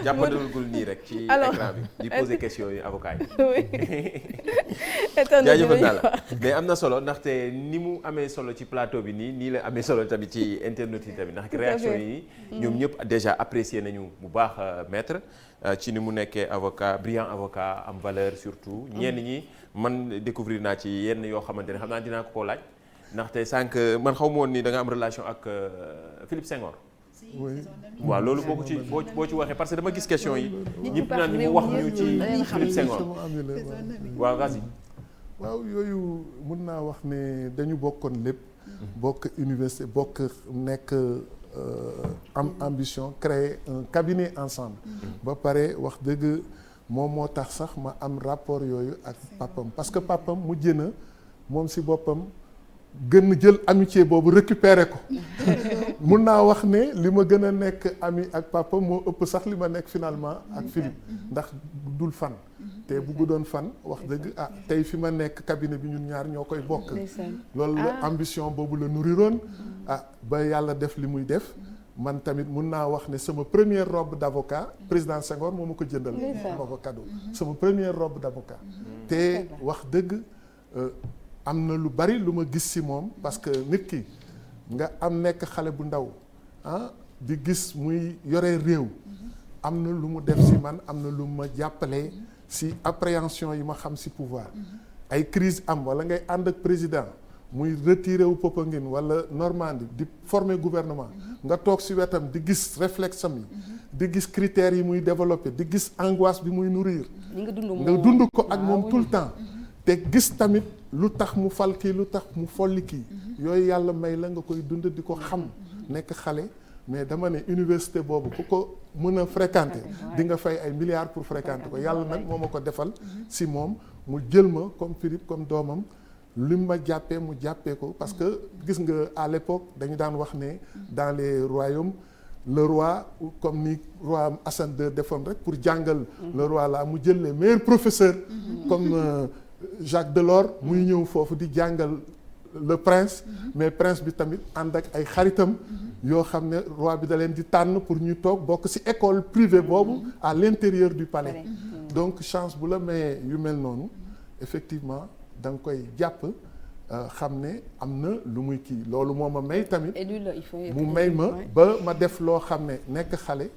jàppandalagul nii rek ci écran bi di poser question yi avocat yi. oui. jaajëfal naa la mais am na solo ndaxte ni mu amee solo ci plateau bi nii la amee solo tamit ci internet yi tamit ndax réaction yi ñoom ñëpp déjà apprécié nañu bu baax maître ci ni mu nekkee avocat brillant avocat am valeur surtout ñenn ñi man découvrir naa ci yenn yoo xamante ne xam naa dinaa ko laaj ndaxte sànq man xaw ma woon ni da nga am relation ak Philippe Senghor. oui waaw loolu boo ko ci boo ci waxee parce que dama gis question yi ñëpp naan ni mu wax ñu ci Philippe Senghor waaw vas-y. waaw yooyu mun naa wax ne dañu bokkoon lépp. bokk université bokk nekk am ambition créer un cabinet ensemble. ba pare wax dëgg moom moo tax sax ma am rapport yooyu ak papam parce que papam mujj na moom si boppam gën jël amitié boobu récupérer ko. mun naa wax ne li ma gën a nekk ami ak papa moo ëpp sax li ma nekk finalement ak Philippe ndax dul fan. te bu guddoon fan wax dëgg tey fi ma nekk cabinet bi ñun ñaar ñoo koy bokk. loolu la ambition boobu la nourriroon ba yàlla def li muy def. man tamit mun naa wax ne sama première robe d'avocat président Senghor moo ma ko jëndal. moo ko cadeau sama première robe d'avocat. te wax dëgg am na lu bari lu ma gis ci moom parce que nit ki nga am nekk xale bu ndaw di gis muy yore réew. am na lu mu def ci man am na lu ma jàppale ci appréhension yi ma xam ci pouvoir. ay crise am walla ngay ànd ak président muy retiré wu Popenguine walla Normandie di former gouvernement. nga toog ci wetam di gis réflexe am yi. di gis critères yi muy développé di gis angoisse bi muy nourrir. nga dund ko ak moom tout le temps. te gis tamit lu tax mu fal kii lu tax mu folli kii. yooyu yàlla may la nga koy dund di ko xam. nekk xale mais dama ne université boobu ku ko mën a fréquenter di nga fay ay milliards pour fréquenter ko yàlla nag moo ma ko defal si moom mu jël ma comme Philippe comme doomam li ma jàppee mu jàppee ko parce que gis nga à l'époque dañu daan wax ne dans les royaumes le roi comme ni roi Hassan II defoon rek pour jàngal le roi là mu jël les meilleurs professeurs comme Jacques Delors muy ñëw foofu di jàngal le prince mais prince bi tamit ànd ak ay xaritam yoo xam ne roi bi da leen di tànn pour ñu toog bokk ci école privée boobu à l'intérieur du palais donc chance bu la mayee yu mel noonu effectivement da nga koy jàpp xam ne am na lu muy kii loolu moo ma may tamit mu may ma ba ma def loo xam ne nekk xale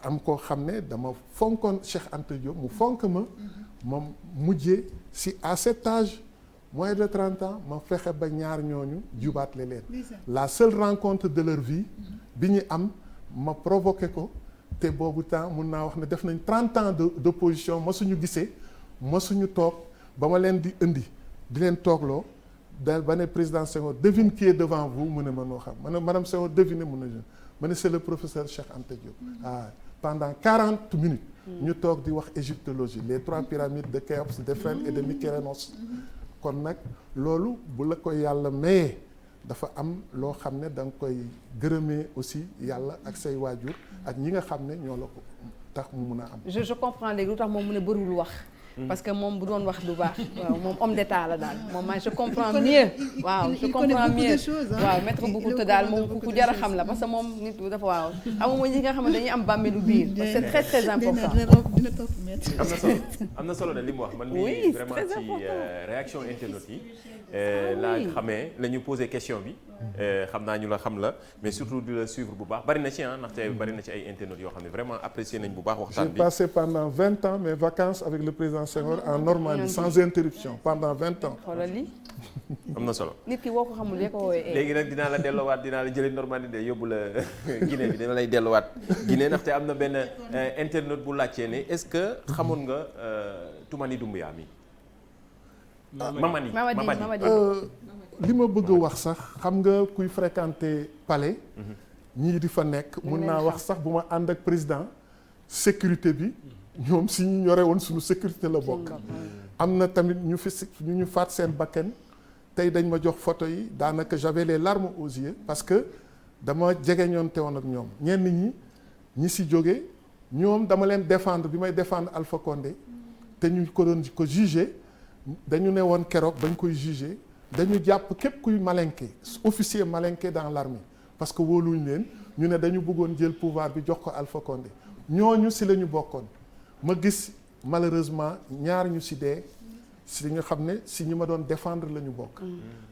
am koo xam ne dama fonkoon Cheikh Anta Diop mu fonk ma mujjee ci à cet âge moins de 30 ans ma fexe ba ñaar ñooñu jubaatle leen la seule rencontre de leur vie bi ñu am ma provoqué ko te boobu temps mun naa wax ne def nañ 30 ans d'opposition ma suñu gisee ma suñu toog ba ma leen di indi di leen toogloo ba ne président Senghor devine qui est devant vous mu ne ma noo xam ma ne madame Senghor devine mun na ma ne c'est le professeur Cheikh Anta Diop pendant 40 minutes ñu toog di wax égyptologie les 3 pyramides de Khéops d'Éphène et de Mykérénos kon nag loolu bu la ko yàlla mayee dafa am loo xam ne da nga koy gërëmee aussi yàlla ak say waajur ak ñi nga xam ne ñoo la ko tax mu mun a am. je comprends léegi lu tax moom mu ne bëriwul wax. parce que moom bu doon wax du baax. waaw moom homme d'état la daal moom je comprends mieux. waaw je comprends mieux waaw maître Boucoute daal moom ku jar a xam la parce que moom nit dafa waaw amuma ñi nga xam ne dañuy am bàmmeelu biir. c'est très très important. am na solo ne li mu wax man oui mii vraiment ci réaction internautes yi laa xamee la ñu posé question bi xam naa ñu la xam la mais surtout di la suivre bu baax bari na ci ndaxte bari na ci ay internautes yoo xam ne vraiment apprécié nañ bu baax waxtaan bi. j'ai passé pendant 20 ans mes vacances avec le président Senghor en Normandie sans interruption pendant 20 ans. xoolal lii. am na solo. nit ki woo ko xamul ko woowee. léegi nag dinaa la delloowaat dinaa la jëlee Normandie de yóbbu la Guinée bi dama lay delluwaat Guinée ndaxte am na benn internaute bu laajtee ne est-ce que xamoon nga Toumani Doumbouya mi. Mamadi li ma bëgg a wax sax xam nga kuy fréquenter palais. ñii di fa nekk mun naa wax sax bu ma ànd ak président sécurité bi ñoom si ñu yore woon suñu sécurité la bokk. am na tamit ñu faat seen bakken tey dañ ma jox photo yi daanaka j'avais les larmes aux yeux parce que dama jegeñoonte woon ak ñoom ñenn ñi si jóge ñoom dama leen défendre bi may défendre Alpha Condé te ñu ko doon ko jugé dañu ne woon keroog bañ koy jugé dañu jàpp képp kuy malinqué officier malinqué dans l'armée parce que wóoluñ leen ñu ne dañu bëggoon jël pouvoir bi jox ko Alpha Condé ñooñu si la ñu bokkoon. ma gis malheureusement ñaar ñu si dee si nga xam ne si ñi ma doon défendre la ñu bokk.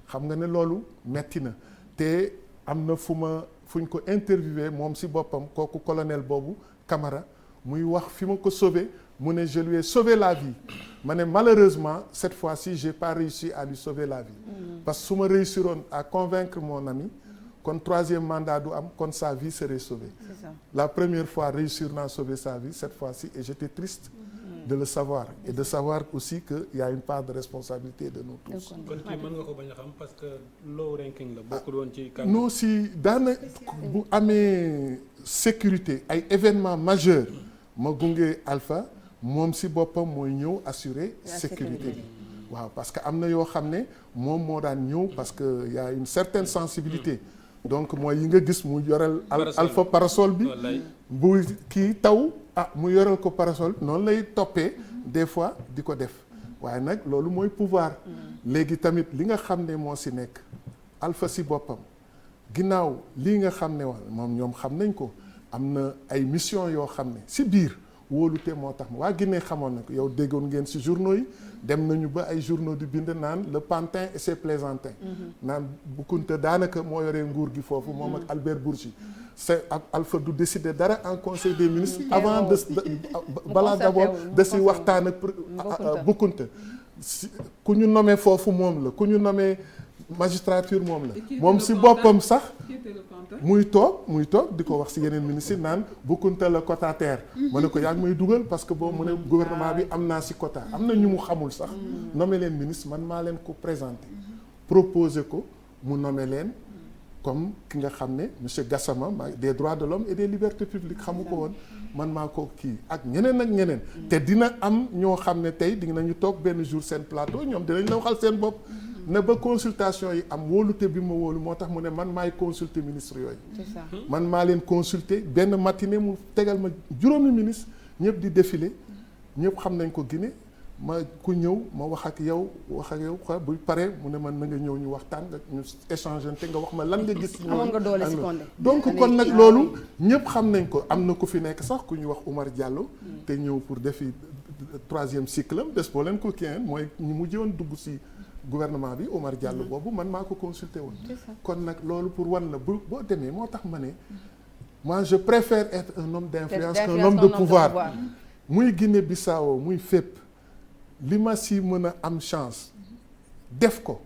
xam nga ne loolu metti na te am na fuñ ko interviewé moom si boppam kooku colonel boobu Camara muy wax fi ma ko sauvé mu ne je lui ai sauvé la vie ma ne malheureusement cette fois-ci j'ai pas réussi à lui sauver la vie. parce que su ma réussiroon à convaincre mon ami kon 3e mandat du am kon sa vie serait sauvée. C'est ça. La première fois réussir naa sauver sa vie cette fois-ci et j'étais triste de le savoir et de savoir aussi que il y a une part de responsabilité de nous tous. kon kii mën nga ko bañ a xam parce que low ranking la bokkul woon ci. non si daana bu amee sécurité ay événements majeurs ma gunge Alpha moom si boppam mooy ñëw assurer sécurité bi. waaw parce que am na yoo xam ne moom moo daan ñëw parce que y a une certaine sensibilité. donc mooy yi nga gis mu yoreel Alpha parasol bi bu kii taw mu yoreel ko parasol noonu lay toppee des fois di ko def waaye nag loolu mooy pouvoir. léegi tamit li nga xam ne moo si nekk Alpha si boppam ginnaaw lii nga xam ne wax moom ñoom xam nañ ko am na ay mission yoo xam ne si biir wóolute moo tax waa Guinée xamoon na ko yow déggoon ngeen si journaux yi dem nañu ba ay journaux di bind naan le pantin et ses plaisantins. naan Boucounta daanaka moo yoree nguur gi foofu moom ak Albert Bourgi. c'est Alpha du décider dara en conseil des ministres avant de balaa d'abord de si waxtaan ak Boucounta ku ñu nommé foofu moom la ku ñu nommé magistrature moom la moom si boppam sax muy toog di ko wax si yeneen ministre naan Boucounta la quotataire ma ne ko yaa ngi may dugal parce que boobu mu ne gouvernement bi am naa si quota am na ñu mu xamul sax nommé leen ministre man maa leen ko présenté proposé ko mu nommé leen comme ki nga xam ne monsieur Gassama des droits de l'homme et des libertés publiques xamu ko woon man maa ko kii ak ñeneen te dina am ñoo xam ne tey dinañu toog benn jour seen plateau ñoom dinañ la waxal seen bopp ne ba consultation yi am wóolute bi ma wóolu moo tax mu ne man maay consulter ministre yooyu. C'est ça. man maa leen consulter benn matinée mu tegal ma juróomi ministre ñëpp di défiler ñëpp xam nañ ko Guinée ma ku ñëw ma wax ak yow quoi bu paree mu ne man na nga ñëw ñu waxtaan nga ñu échanger te nga wax ma lan nga gis. amoon nga doole si Condé. donc kon nag loolu ñëpp xam nañ ko am na ku fi nekk sax ku ñuy wax Oumar Diallo. te ñëw pour defi 3e cycle am des boo leen ko kii mooy ñu mujjoon dugg si. gouvernement bi Omar Diallo boobu man maa ko consulté woon kon nag loolu pour wan la boo demee moo tax ma ne moi je préfère être un homme d'influence qu'un homme de pouvoir muy Guinée-Bissau muy fépp li ma si mën a am chance def ko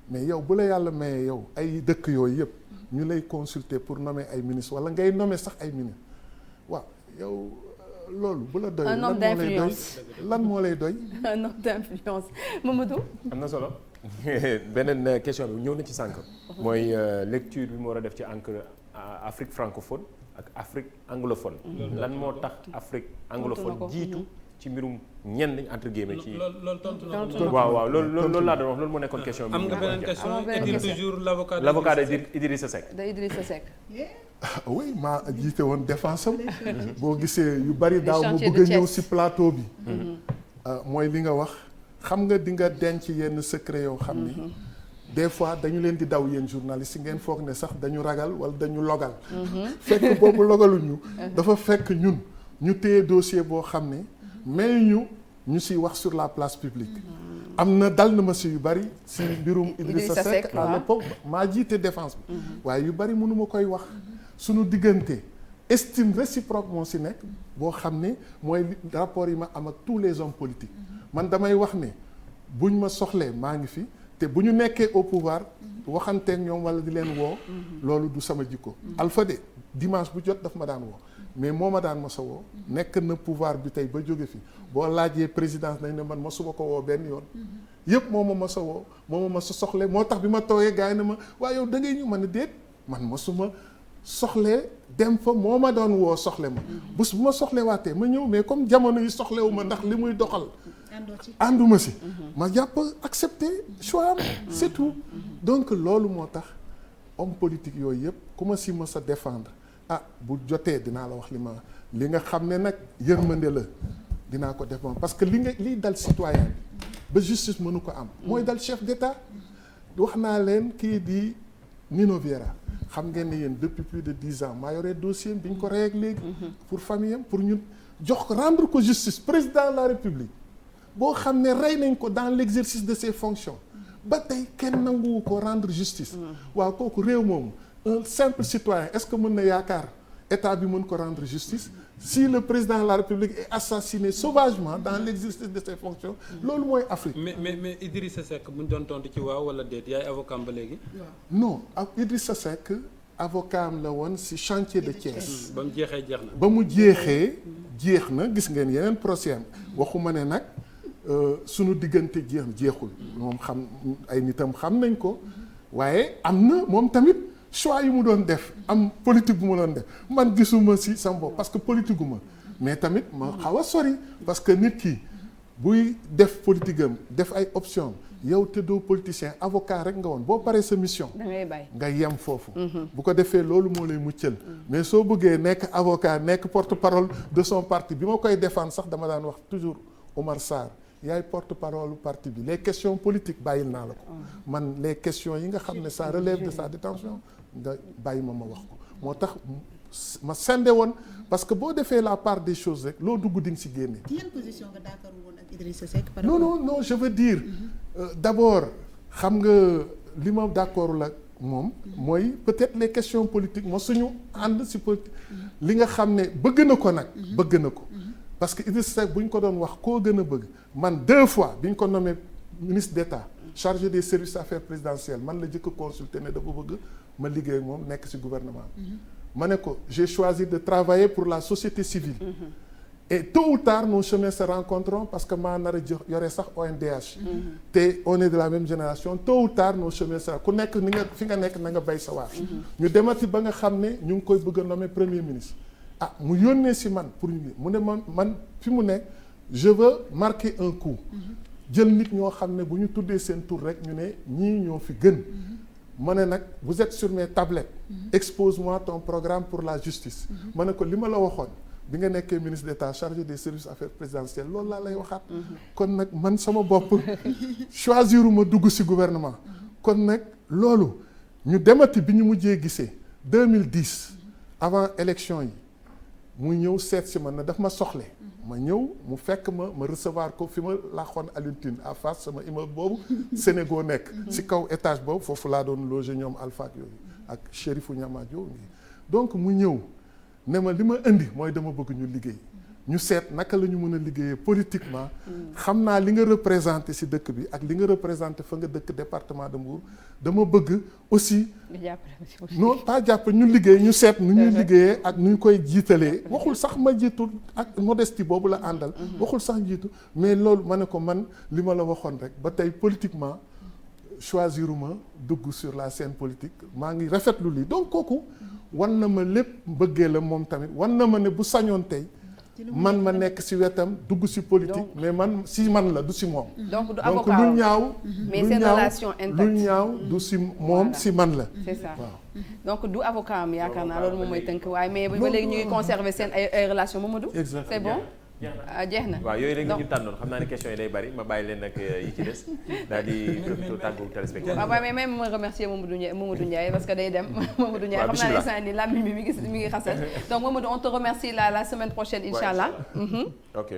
mais yow bu la yàlla mayee yow ay dëkk yooyu yëpp ñu lay consulter pour nommer ay ministres wala ngay nommer sax ay ministres waaw yow loolu bu la doy un homme d'influence lan moo lay doy un homme d'influence Mamadou. am na solo beneen question bi ñëw na ci sànq. mooy lecture bi mu war a def ci Afrique francophone ak Afrique anglophone. lan moo tax Afrique anglophone jiitu ci mbirum ñenn entre guillemets ci. loolu tontu na ko. waaw loolu laa doon wax loolu moo nekkoon question bi. am nga beneen question est-il toujours l'avocat d'Idrissa Seck. d'Idrissa Seck. oui maa jiite woon défense am boo gisee yu bari daaw mu bëgg a ñëw si plateau bi. mooy li nga wax xam nga di nga denc yenn secret yoo xam ni. des fois dañu leen di daw yéen journalistes yi ngeen foog ne sax dañu ragal wala dañu logal. fekk boobu logaluñu. dafa fekk ñun ñu téye dossier boo xam ne may ñu si wax sur la place publique. am na dal na ma si yu bari si mbirum Idrissa Seck à l'époque maa jiite défense bi. waaye yu bari mënuma koy wax. suñu diggante estime réciproque moo si nekk boo xam ne mooy rapport yi ma am ak tous les hommes politiques. man damay wax ne buñ ma soxlee maa ngi fi. te bu ñu nekkee au pouvoir waxanteeg ñoom wala di leen woo loolu du sama jikko Alpha de dimanche bu jot daf ma daan woo mais moo ma daan ma sa woo nekk na pouvoir bi tey ba jóge fi boo laajee présidence nañ ne man ma suma ko woo benn yoon yëpp moo ma sa woo moo ma sa soxle moo tax bi ma toogee gars yi ne ma waaye yow da ngay ñu mën a déet man ma suma soxlee dem fa moo ma doon woo soxle ma bés bu ma soxle waatee ma ñëw mais comme jamono yi soxlewu ma ndax li muy doxal ànduma si ma jàpp accepter choix am c'est tout donc loolu moo tax homme politique yooyu yëpp ku ma si ma sa défendre bu jotee dinaa la wax li nga xam ne nag yërmande la dinaa ko def parce que liy dal citoyen bi ba justice mënu ko am mooy dal chef d'État wax naa leen kii di Nino Viera xam ngeen ne yéen depuis plus de 10 ans maa yore dossier bi ñu ko rey ak léegi. pour famille am pour ñun jox ko rendre ko justice président de la république boo xam ne rey nañ ko dans l'exercice de ses fonctions ba tey kenn nanguwu ko rendre justice. waaw kooku réew moomu un simple citoyen est-ce que mën na yaakaar état bi mën ko rendre justice si le président de la république est assassiné sauvagement dans l'exercice de ses fonctions loolu mooy Afrique. mais Idrissa Seck bu ñu doon tontu ci waaw wala déet yaay avocat ba léegi. non ak Idrissa Seck avocat am la woon ci chantier de Thiès. ba mu jeexee jeex na. ba mu jeexee jeex na gis ngeen yeneen procès am waxuma ne nag sunu diggante jeexul moom xam ay nitam xam nañ ko waaye am na moom tamit. choix yi mu doon def am politique bu ma doon def man gisuma ci sama bopp parce que politique gu ma mais tamit ma xaw a sori parce que nit ki buy def politique am def ay option yow te doo politicien avocat rek nga woon boo paree sa mission nga yem foofu bu ko defee loolu moo lay muccal mais soo bëggee nekk avocat nekk porte-parole de son parti bi ma koy défendre sax dama daan wax toujours Omar Sarr yaay porte-parole parti bi les questions politiques bàyyil naa la ko man les questions yi nga xam ne ça relève de sa détention nga bàyyi ma wax ko moo tax ma sende woon parce que boo defee la part des choses rek loo dugg di nga si génne. ci yan position nga d'accord woon ak Idrissa Seck par non non non je veux dire d'abord xam nga li ma d'accord la moom mooy peut-être les questions politiques moo suñu ànd si politique li nga xam ne bëgg na ko nag bëgg na ko parce que Idrissa Seck bu ñu ko doon wax koo gën a bëgg man 2 fois bi ñu ko nommé ministre d'État chargé des services affaires présidentielles man la jëkk a consulté ne dafa bëgg ma liggéey ak moom nekk ci gouvernement ma ne ko j'ai choisi de travailler pour la société civile et tôt ou tard nos chemins se rencontreront parce que maa nar a yore sax ONDH te on est de la même génération tôt ou tard nos chemins se ku nekk ni nga fi nga nekk na nga bay sa waar ñu demati ba nga xam ne ñu ngi koy bëgg a nommer premier ministre mu yónnee ci man pour ñu mu ne man fi mu nekk je veux marquer un coup jël nit ñoo xam ne bu ñu tuddee seen tur rek ñu ne ñii ñoo fi gën ma ne nag vous êtes sur mes tablettes expose-moi ton programme pour la justice ma ne ko li ma la waxoon bi nga nekkee ministre d'État chargé des services affaires présidentielles loolu laa lay waxaat kon nag man sama bopp choisiruma dugg ci gouvernement kon nag loolu ñu demati bi ñu mujjee gisee 2010 avant élection yi muy ñëw seet si man ne daf ma soxle ma ñëw mu fekk ma recevoir ko fi ma laaxoon Alioune Tine à face sama immeuble boobu Sénégal nekk si kaw étage boobu foofu laa doon loger ñoom Alpha ak yooyu ak Chérifou Niamadio donc mu ñëw ne ma li ma indi mooy dama bëgg ñu liggéey ñu seet naka la ñu mën a liggéeyee politiquement xam naa li nga représenté ci dëkk bi ak li nga représenté fa nga dëkk département de Mbour dama bëgg aussi non pas jàpp ñu liggéey ñu seet nu ñuy liggéeyee ak nu ñu koy jiitalee waxul sax ma jiitu ak modestie boobu la àndal waxul sax jiitu mais loolu ma ne ko man li ma la waxoon rek ba tey politiquement choisiruma dugg sur la scène politique maa ngi rafetlu lii donc kooku wan na ma lépp bëggee la moom tamit wan na ma ne bu sañoon tey man ma nekk ci wetam dugg ci politique mais man ci man la du ci moom donc du avocat lu ñaaw mais seen relation intacte lu ñaaw du ci moom ci man la c'est ça waaw donc du avocat am yaakaar naa loolu moom mooy tënk waaye mais ba léegi ñu ngi conserver seen ay relation Mamadou c'est bon jeex na waaw yooyu rek ñu tànnoon xam naa ne question yi day bari ma bàyyi leen nag yi ci des daal di profité tàggu téléspectateur waaw mais même ma remercier Mamadou Ndiaye parce que day dem Mamadou Ndiaye xam naa ne instant ni làmmiñ bi mi ngi xasal donc Mamadou on te remercie la semaine prochaine inchallah ok